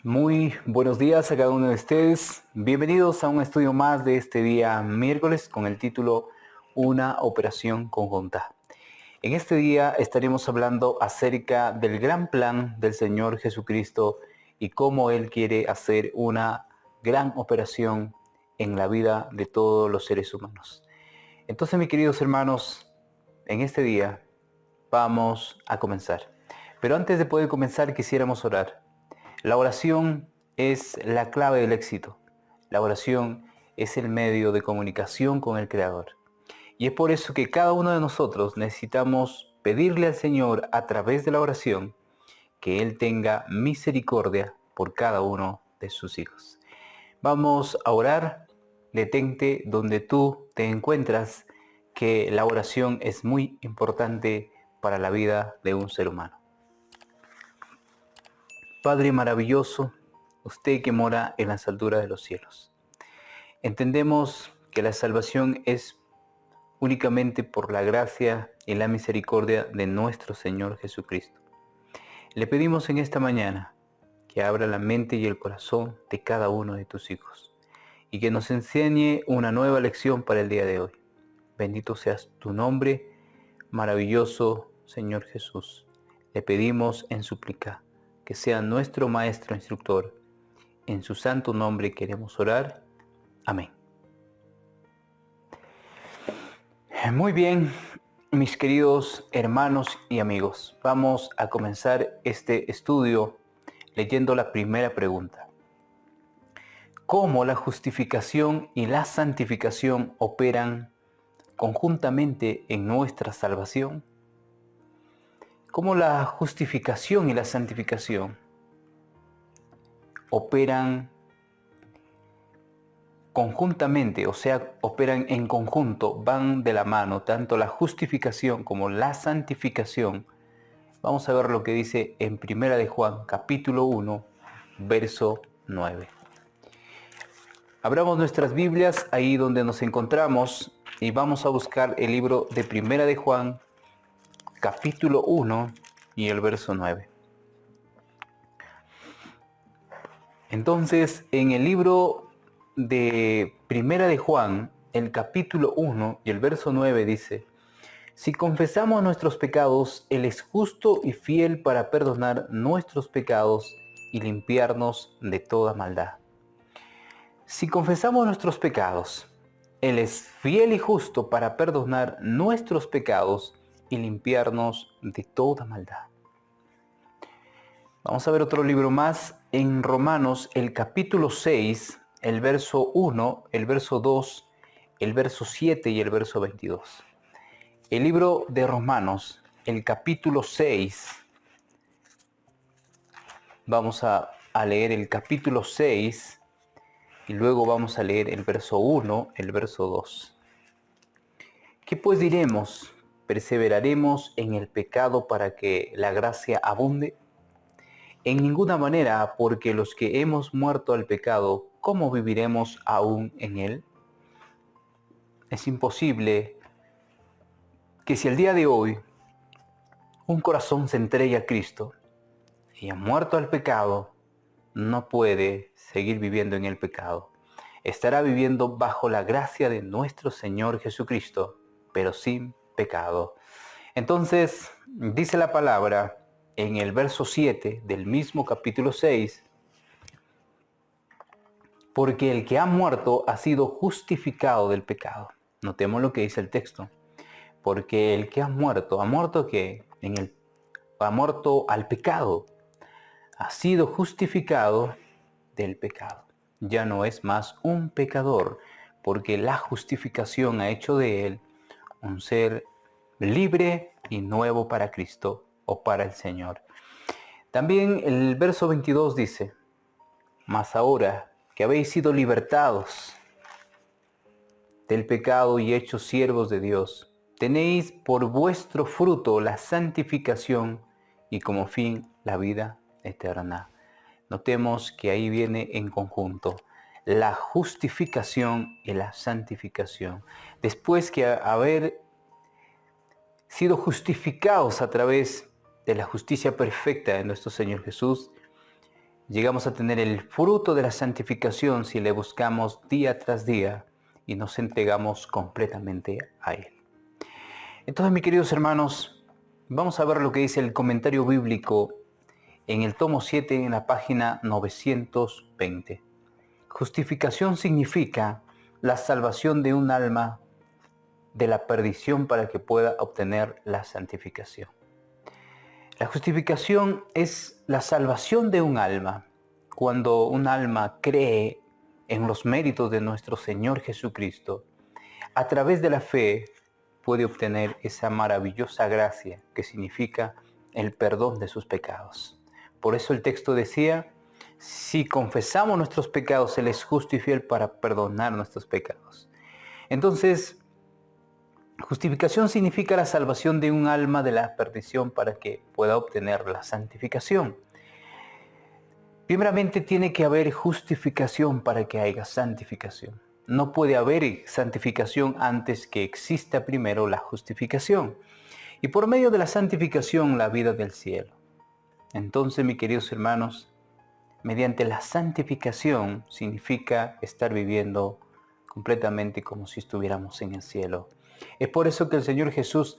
Muy buenos días a cada uno de ustedes. Bienvenidos a un estudio más de este día miércoles con el título Una operación conjunta. En este día estaremos hablando acerca del gran plan del Señor Jesucristo y cómo Él quiere hacer una gran operación en la vida de todos los seres humanos. Entonces, mis queridos hermanos, en este día vamos a comenzar. Pero antes de poder comenzar, quisiéramos orar. La oración es la clave del éxito. La oración es el medio de comunicación con el Creador. Y es por eso que cada uno de nosotros necesitamos pedirle al Señor a través de la oración que Él tenga misericordia por cada uno de sus hijos. Vamos a orar. Detente donde tú te encuentras, que la oración es muy importante para la vida de un ser humano. Padre maravilloso, usted que mora en las alturas de los cielos. Entendemos que la salvación es únicamente por la gracia y la misericordia de nuestro Señor Jesucristo. Le pedimos en esta mañana que abra la mente y el corazón de cada uno de tus hijos y que nos enseñe una nueva lección para el día de hoy. Bendito seas tu nombre, maravilloso Señor Jesús. Le pedimos en súplica que sea nuestro Maestro Instructor. En su santo nombre queremos orar. Amén. Muy bien, mis queridos hermanos y amigos, vamos a comenzar este estudio leyendo la primera pregunta. ¿Cómo la justificación y la santificación operan conjuntamente en nuestra salvación? ¿Cómo la justificación y la santificación operan conjuntamente, o sea, operan en conjunto, van de la mano, tanto la justificación como la santificación? Vamos a ver lo que dice en Primera de Juan, capítulo 1, verso 9. Abramos nuestras Biblias ahí donde nos encontramos y vamos a buscar el libro de Primera de Juan, capítulo 1 y el verso 9. Entonces, en el libro de Primera de Juan, el capítulo 1 y el verso 9 dice: si confesamos nuestros pecados, Él es justo y fiel para perdonar nuestros pecados y limpiarnos de toda maldad. Si confesamos nuestros pecados, Él es fiel y justo para perdonar nuestros pecados y limpiarnos de toda maldad. Vamos a ver otro libro más en Romanos, el capítulo 6, el verso 1, el verso 2, el verso 7 y el verso 22. El libro de Romanos, el capítulo 6, vamos a leer el capítulo 6 y luego vamos a leer el verso 1, el verso 2. ¿Qué pues diremos? ¿Perseveraremos en el pecado para que la gracia abunde? En ninguna manera, porque los que hemos muerto al pecado, ¿cómo viviremos aún en él? Es imposible que si el día de hoy un corazón se entregue a Cristo y ha muerto al pecado, no puede seguir viviendo en el pecado. Estará viviendo bajo la gracia de nuestro Señor Jesucristo, pero sin pecado. Entonces, dice la palabra en el verso 7 del mismo capítulo 6, porque el que ha muerto ha sido justificado del pecado. Notemos lo que dice el texto. Porque el que ha muerto ¿qué? Ha muerto al pecado. Ha sido justificado del pecado. Ya no es más un pecador, porque la justificación ha hecho de él un ser libre y nuevo para Cristo o para el Señor. También el verso 22 dice: mas ahora que habéis sido libertados del pecado y hechos siervos de Dios, tenéis por vuestro fruto la santificación y como fin la vida eterna. Notemos que ahí viene en conjunto la justificación y la santificación. Después que haber sido justificados a través de la justicia perfecta de nuestro Señor Jesús, llegamos a tener el fruto de la santificación si le buscamos día tras día y nos entregamos completamente a Él. Entonces, mis queridos hermanos, vamos a ver lo que dice el comentario bíblico en el tomo 7, en la página 920. Justificación significa la salvación de un alma de la perdición para que pueda obtener la santificación. La justificación es la salvación de un alma. Cuando un alma cree en los méritos de nuestro Señor Jesucristo, a través de la fe puede obtener esa maravillosa gracia que significa el perdón de sus pecados. Por eso el texto decía, si confesamos nuestros pecados, Él es justo y fiel para perdonar nuestros pecados. Entonces, justificación significa la salvación de un alma de la perdición para que pueda obtener la santificación. Primeramente tiene que haber justificación para que haya santificación. No puede haber santificación antes que exista primero la justificación. Y por medio de la santificación, la vida del cielo. Entonces, mis queridos hermanos, mediante la santificación significa estar viviendo completamente como si estuviéramos en el cielo. Es por eso que el Señor Jesús,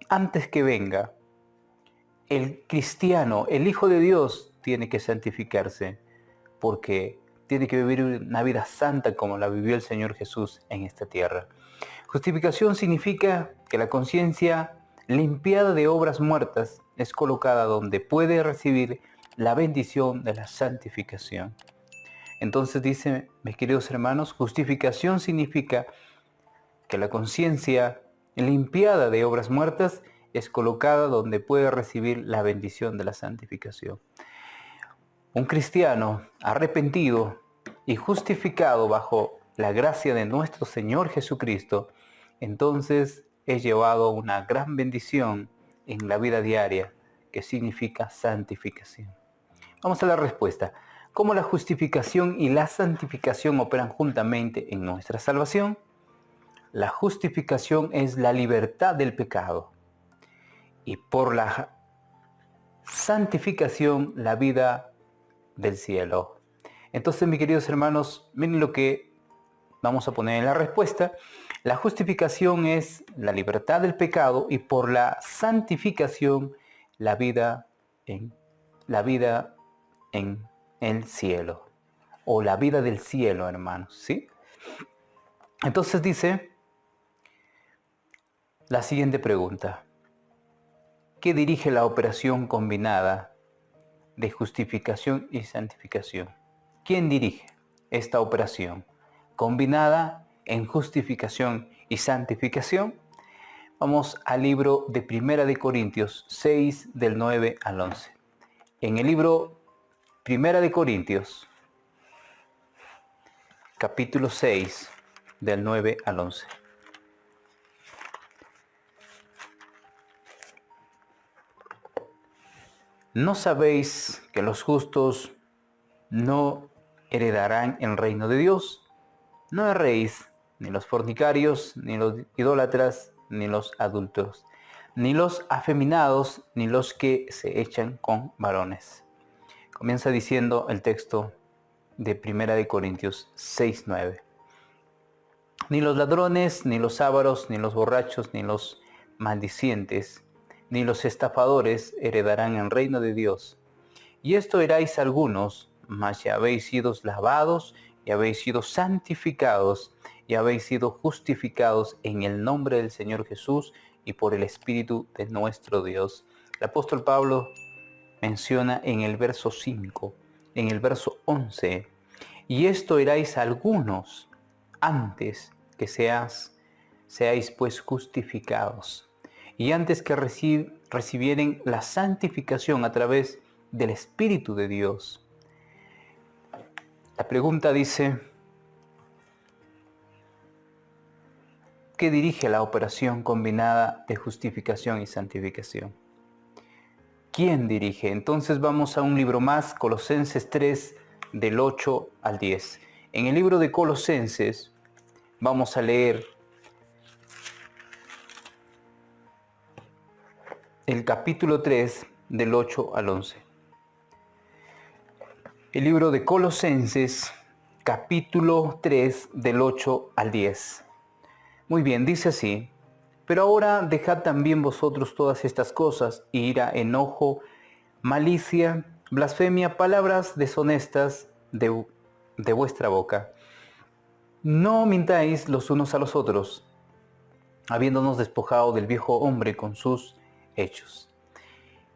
antes que venga, el cristiano, el Hijo de Dios, tiene que santificarse, porque tiene que vivir una vida santa como la vivió el Señor Jesús en esta tierra. Justificación significa que la conciencia limpiada de obras muertas es colocada donde puede recibir la bendición de la santificación. Entonces dice, mis queridos hermanos, justificación significa que la conciencia limpiada de obras muertas es colocada donde puede recibir la bendición de la santificación. Un cristiano arrepentido y justificado bajo la gracia de nuestro Señor Jesucristo, entonces es llevado a una gran bendición en la vida diaria, que significa santificación. Vamos a la respuesta. ¿Cómo la justificación y la santificación operan juntamente en nuestra salvación? La justificación es la libertad del pecado y por la santificación la vida del cielo. Entonces, mis queridos hermanos, miren lo que vamos a poner en la respuesta. La justificación es la libertad del pecado y por la santificación la vida en el cielo, o la vida del cielo, hermanos, ¿sí? Entonces dice la siguiente pregunta: ¿qué dirige la operación combinada de justificación y santificación? ¿Quién dirige esta operación combinada en justificación y santificación? Vamos al libro de Primera de Corintios 6, del 9 al 11. En el libro Primera de Corintios, capítulo 6, del 9 al 11. ¿No sabéis que los justos no heredarán el reino de Dios? No erréis, ni los fornicarios, ni los idólatras, ni los adúlteros, ni los afeminados, ni los que se echan con varones. Comienza diciendo el texto de Primera de Corintios 6:9. Ni los ladrones, ni los ávaros, ni los borrachos, ni los maldicientes, ni los estafadores heredarán el reino de Dios. Y esto erais algunos, mas ya habéis sido lavados, y habéis sido santificados, y habéis sido justificados en el nombre del Señor Jesús y por el Espíritu de nuestro Dios. El apóstol Pablo menciona en el verso 5, en el verso 11, y esto erais algunos antes que seáis pues justificados, y antes que recibieren la santificación a través del Espíritu de Dios. La pregunta dice, ¿qué dirige la operación combinada de justificación y santificación? ¿Quién dirige? Entonces vamos a un libro más, Colosenses 3, del 8 al 10. En el libro de Colosenses vamos a leer el capítulo 3, del 8 al 11. El libro de Colosenses, capítulo 3, del 8 al 10. Muy bien, dice así: pero ahora dejad también vosotros todas estas cosas: ira, enojo, malicia, blasfemia, palabras deshonestas de vuestra boca. No mintáis los unos a los otros, habiéndonos despojado del viejo hombre con sus hechos,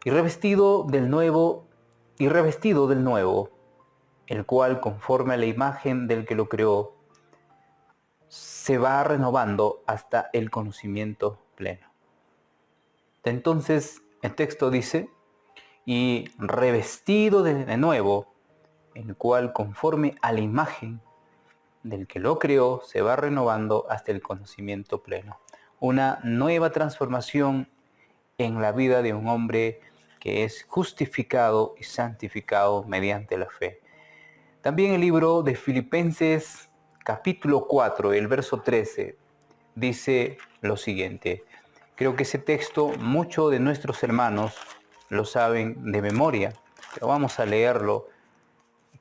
y revestido del nuevo, el cual, conforme a la imagen del que lo creó, se va renovando hasta el conocimiento pleno. Entonces, el texto dice: y revestido de nuevo, el cual, conforme a la imagen del que lo creó, se va renovando hasta el conocimiento pleno. Una nueva transformación en la vida de un hombre que es justificado y santificado mediante la fe. También el libro de Filipenses, capítulo 4, el verso 13, dice lo siguiente. Creo que ese texto muchos de nuestros hermanos lo saben de memoria, pero vamos a leerlo.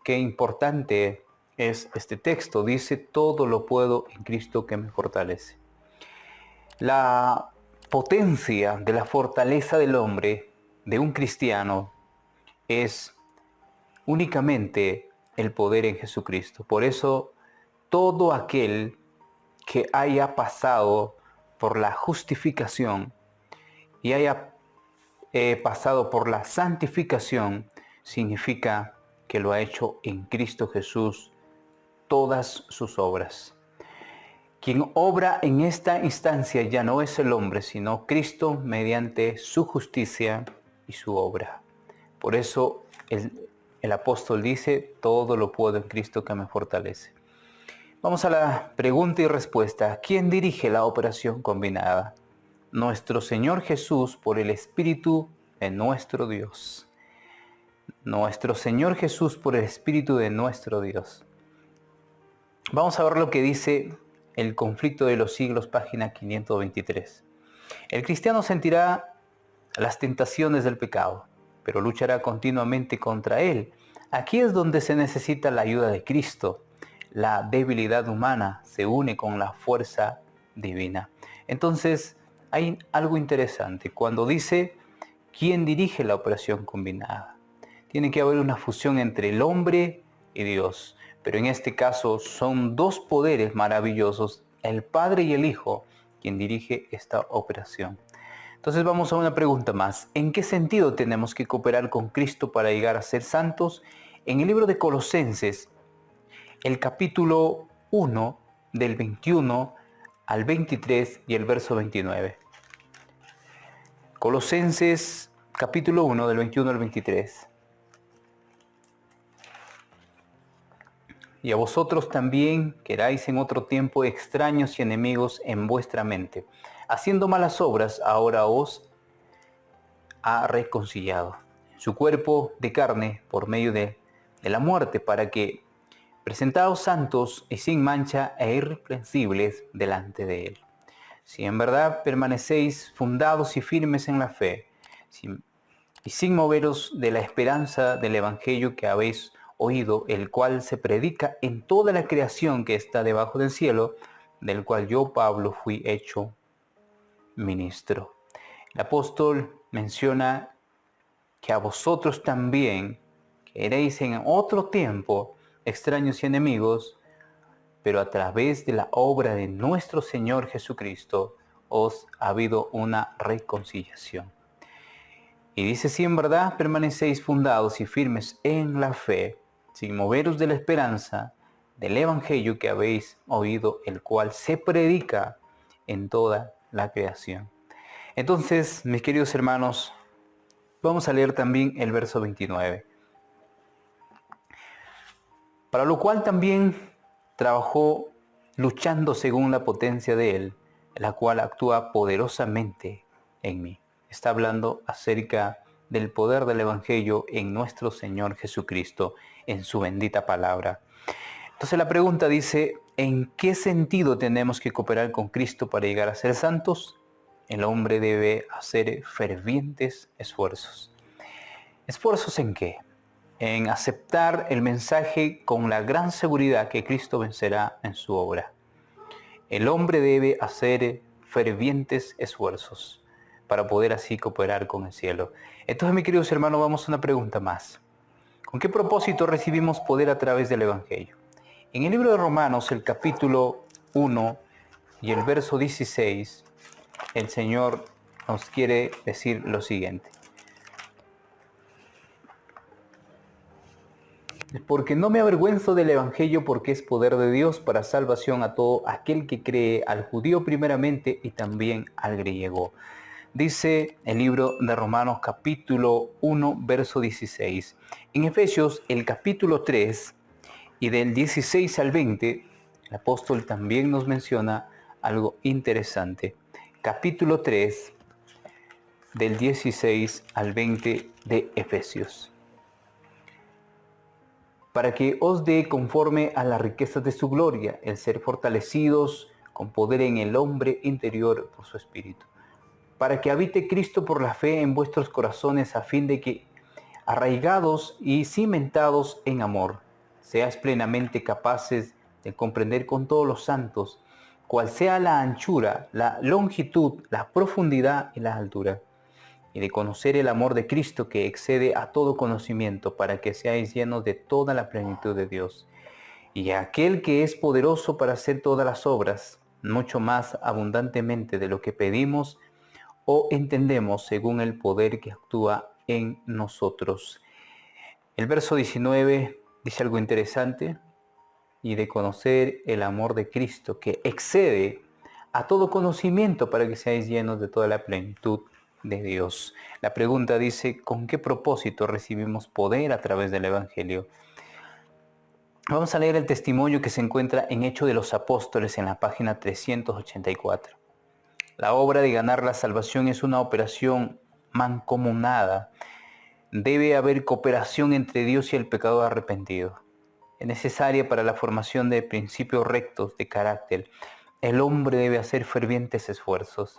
Qué importante es este texto. Dice: todo lo puedo en Cristo que me fortalece. La potencia de la fortaleza del hombre, de un cristiano, es únicamente el poder en Jesucristo. Por eso, todo aquel que haya pasado por la justificación y haya pasado por la santificación, significa que lo ha hecho en Cristo Jesús todas sus obras. Quien obra en esta instancia ya no es el hombre, sino Cristo mediante su justicia y su obra. Por eso el apóstol dice: todo lo puedo en Cristo que me fortalece. Vamos a la pregunta y respuesta. ¿Quién dirige la operación combinada? Nuestro Señor Jesús, por el Espíritu de nuestro Dios. Nuestro Señor Jesús, por el Espíritu de nuestro Dios. Vamos a ver lo que dice El conflicto de los siglos, página 523. El cristiano sentirá las tentaciones del pecado, pero luchará continuamente contra él. Aquí es donde se necesita la ayuda de Cristo. La debilidad humana se une con la fuerza divina. Entonces, hay algo interesante. Cuando dice: ¿quién dirige la operación combinada? Tiene que haber una fusión entre el hombre y Dios. Pero en este caso son dos poderes maravillosos, el Padre y el Hijo, quien dirige esta operación. Entonces vamos a una pregunta más. ¿En qué sentido tenemos que cooperar con Cristo para llegar a ser santos? En el libro de Colosenses, el capítulo 1, del 21 al 23 y el verso 29. Colosenses, capítulo 1, del 21 al 23. Y a vosotros también, que erais en otro tiempo extraños y enemigos en vuestra mente, haciendo malas obras, ahora os ha reconciliado en su cuerpo de carne por medio de la muerte, para que presentaos santos y sin mancha e irreprensibles delante de él. Si en verdad permanecéis fundados y firmes en la fe, y sin moveros de la esperanza del evangelio que habéis oído, el cual se predica en toda la creación que está debajo del cielo, del cual yo, Pablo, fui hecho ministro. El apóstol menciona que a vosotros también, que eréis en otro tiempo extraños y enemigos, pero a través de la obra de nuestro Señor Jesucristo os ha habido una reconciliación. Y dice: si en verdad permanecéis fundados y firmes en la fe, sin moveros de la esperanza del evangelio que habéis oído, el cual se predica en toda la creación. Entonces, mis queridos hermanos, vamos a leer también el verso 29. Para lo cual también trabajó luchando según la potencia de él, la cual actúa poderosamente en mí. Está hablando acerca del poder del evangelio en nuestro Señor Jesucristo, en su bendita palabra. Entonces la pregunta dice: ¿en qué sentido tenemos que cooperar con Cristo para llegar a ser santos? El hombre debe hacer fervientes esfuerzos. ¿Esfuerzos en qué? en aceptar el mensaje con la gran seguridad que Cristo vencerá en su obra. El hombre debe hacer fervientes esfuerzos para poder así cooperar con el cielo. Entonces, mis queridos hermanos, vamos a una pregunta más. ¿Con qué propósito recibimos poder a través del Evangelio? En el libro de Romanos, el capítulo 1 y el verso 16, el Señor nos quiere decir lo siguiente. Porque no me avergüenzo del Evangelio, porque es poder de Dios para salvación a todo aquel que cree, al judío primeramente y también al griego. Dice el libro de Romanos capítulo 1, verso 16. En Efesios, el capítulo 3 y del 16 al 20, el apóstol también nos menciona algo interesante. Capítulo 3, del 16 al 20 de Efesios. Para que os dé conforme a las riquezas de su gloria, el ser fortalecidos con poder en el hombre interior por su espíritu, para que habite Cristo por la fe en vuestros corazones, a fin de que, arraigados y cimentados en amor, seáis plenamente capaces de comprender con todos los santos cuál sea la anchura, la longitud, la profundidad y la altura, y de conocer el amor de Cristo que excede a todo conocimiento, para que seáis llenos de toda la plenitud de Dios. Y aquel que es poderoso para hacer todas las obras, mucho más abundantemente de lo que pedimos o entendemos, según el poder que actúa en nosotros. El verso 19 dice algo interesante: y de conocer el amor de Cristo que excede a todo conocimiento, para que seáis llenos de toda la plenitud de Dios. La pregunta dice: ¿con qué propósito recibimos poder a través del Evangelio? Vamos a leer el testimonio que se encuentra en Hechos de los Apóstoles en la página 384. La obra de ganar la salvación es una operación mancomunada. Debe haber cooperación entre Dios y el pecador arrepentido. Es necesaria para la formación de principios rectos de carácter. El hombre debe hacer fervientes esfuerzos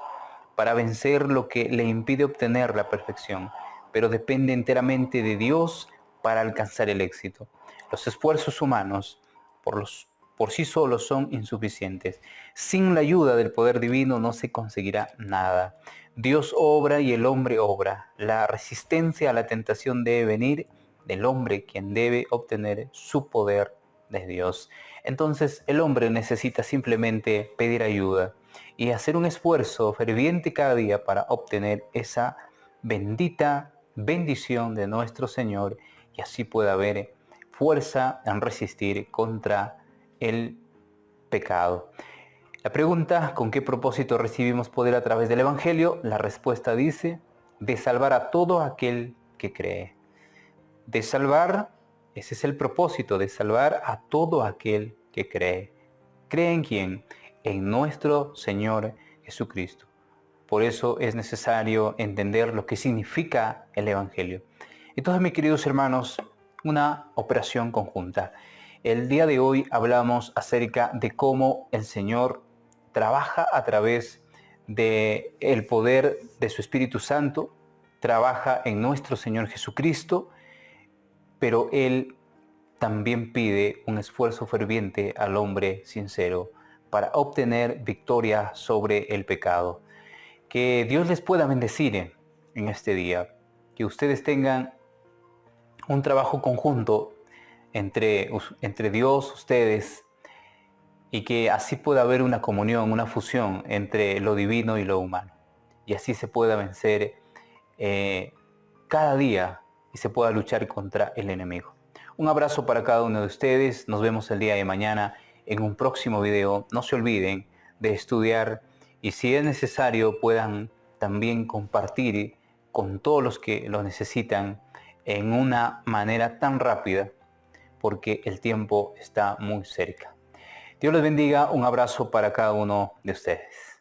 para vencer lo que le impide obtener la perfección, pero depende enteramente de Dios para alcanzar el éxito. Los esfuerzos humanos por sí solos son insuficientes. Sin la ayuda del poder divino no se conseguirá nada. Dios obra y el hombre obra. La resistencia a la tentación debe venir del hombre, quien debe obtener su poder de Dios. Entonces el hombre necesita simplemente pedir ayuda y hacer un esfuerzo ferviente cada día para obtener esa bendita bendición de nuestro Señor, y así pueda haber fuerza en resistir contra el pecado. La pregunta: ¿con qué propósito recibimos poder a través del Evangelio? La respuesta dice: de salvar a todo aquel que cree. De salvar, ese es el propósito, de salvar a todo aquel que cree. ¿Cree en quién? En nuestro Señor Jesucristo. Por eso es necesario entender lo que significa el Evangelio. Entonces, mis queridos hermanos, una operación conjunta. El día de hoy hablamos acerca de cómo el Señor trabaja a través del poder de su Espíritu Santo, trabaja en nuestro Señor Jesucristo, pero Él también pide un esfuerzo ferviente al hombre sincero para obtener victoria sobre el pecado. Que Dios les pueda bendecir en este día, que ustedes tengan un trabajo conjunto entre Dios, ustedes, y que así pueda haber una comunión, una fusión entre lo divino y lo humano, y así se pueda vencer cada día y se pueda luchar contra el enemigo. Un abrazo para cada uno de ustedes. Nos vemos el día de mañana en un próximo video. No se olviden de estudiar, y si es necesario puedan también compartir con todos los que lo necesitan en una manera tan rápida, porque el tiempo está muy cerca. Dios les bendiga. Un abrazo para cada uno de ustedes.